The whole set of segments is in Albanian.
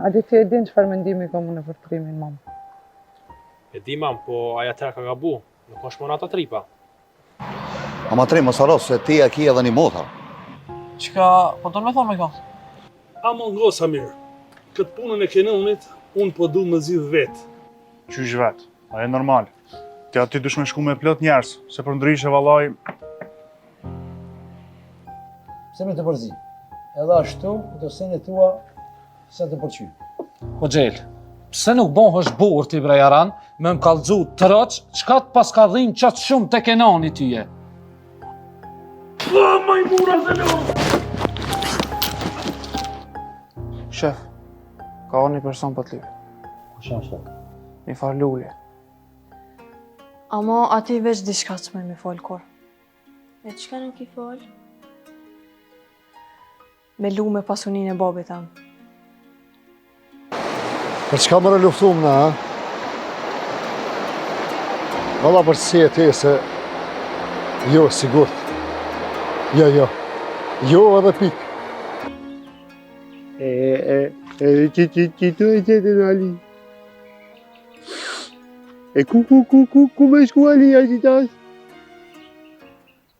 A di ti e din çfarë mendimi kam unë për trimin, mam? E di mam, po aja tëra ka gabu, nuk është monata tripa. Ama tri, mos harro se ti e ki edhe një motor. Çka po do me thonë me ka? A më ngo, Samir, këtë punën e kenonit, unë po du më zidh vetë. Qysh vetë, a e normal. Ti aty dush me shku me plot njerës, se për ndryshe vallaj... Pse me të përzi? Edhe ashtu, do sene tua, se të përqy. Po Gjel, pse nuk bon është burr ti bre Jaran, me më kallxu të rëç, çka të pas ka dhinë qatë shumë te Kenani tyje? Shef, ka një person për t'lyve. Kusha është? Një farë lulje. Ama ati veç diçka që me folë kur. E çka nuk i fol? Me lu me pasunin e babit tam. Për çka më luftum na, ha? Valla për si e ti se... Jo, sigurt. Jo. Jo edhe pik. Që tu e qëtë në Ali. E ku me shku Ali a që tash?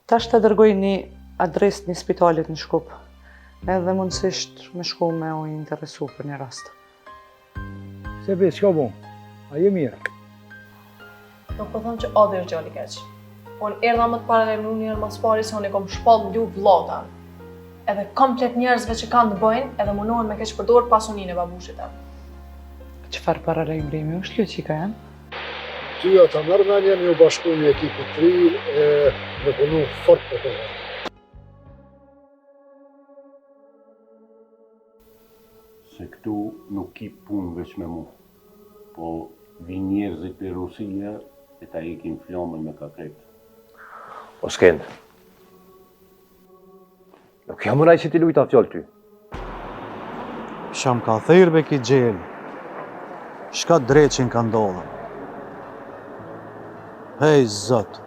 Tash të dërgoj një adres një spitalit në Shkup. Edhe mundësisht me shku me u interesu për një rast. Se be, shka bon? A je mirë? Nuk po thonë që adi është gjalli keq. Unë erdha më të pare në njërë mas pari se unë i kom shpall në vllata. Edhe komplet njerëzve që kanë të bëjnë, edhe munohen me keq përdor pasunin e babushit e. Çfarë paralajmërimi është kjo qika janë? Tyja të mërë me një u bashku një ekipit 3 me punu fort për të vërë. Se këtu nuk ki punë veç me mu, po vi njerëzit për Rusia e ta ikin flamën me kakret. O s'kend. Nuk jam mënaj që ti lujta fjallë ty. Sham ka thirbe ki Gjel. Shka dreqin ka ndodhën. Hej, zot.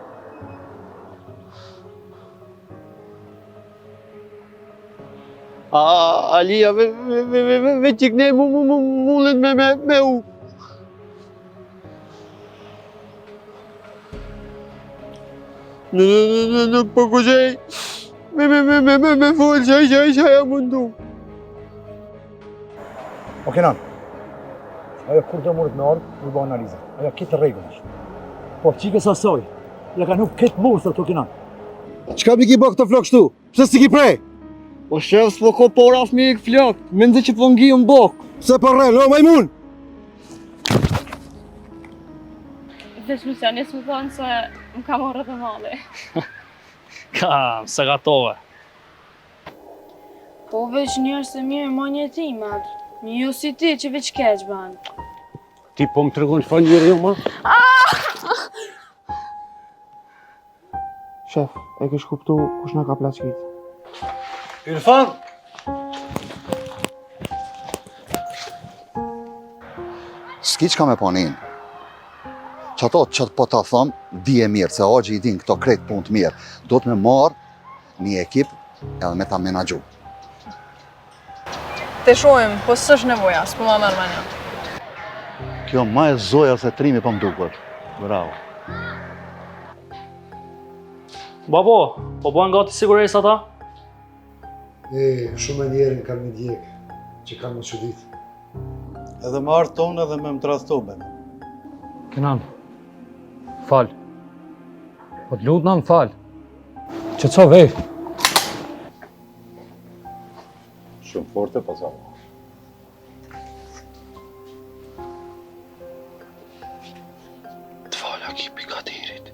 Alia, me qikne mullet me u. Nuk po kushej. Me full qaj mundu. O Kenan, ajo kur do murit me ardhë, u bo analiza. Ajo kitë regull është. Po qikës asoj, ja ka nuk këtë murë, thë të Kenan. Qka mi ki bë këtë flok shtu? Pse si ki prej? Po shef s'po ko por as mi i flok, me ndë që po ngi unë bok. Pse po rren, o majmun? Veç Lucianis më thonë se më ka marrë dhe mali. Kam, se gatove. Po veç njerës se mirë ma një timat. Një jo si ti që veç keq banë. Ti po më tregon çfarë njeri jo, ma? Shef, e kish kuptu kush na ka plaçkit. Irfan! S'ki qka me panin. Qato që po ta thëm, di e mirë, se Agji i din këto krejt punë të mirë. Do të me marë një ekip edhe me ta menagju. Te shojmë, po s'është nevoja, s'po ma mërë manja. Kjo ma e zoja se trimi po m'duket. Bravo. Babo, po bojnë gati sigurisë ata? Shumë e njerën kanë një djekë, që kanë më qëdit. Edhe më artë tonë edhe me më trastobe. Kenan, fal. Po t'lut na më fal. Që co vej? Shumë forte pasava. T'fala ki pikatirit.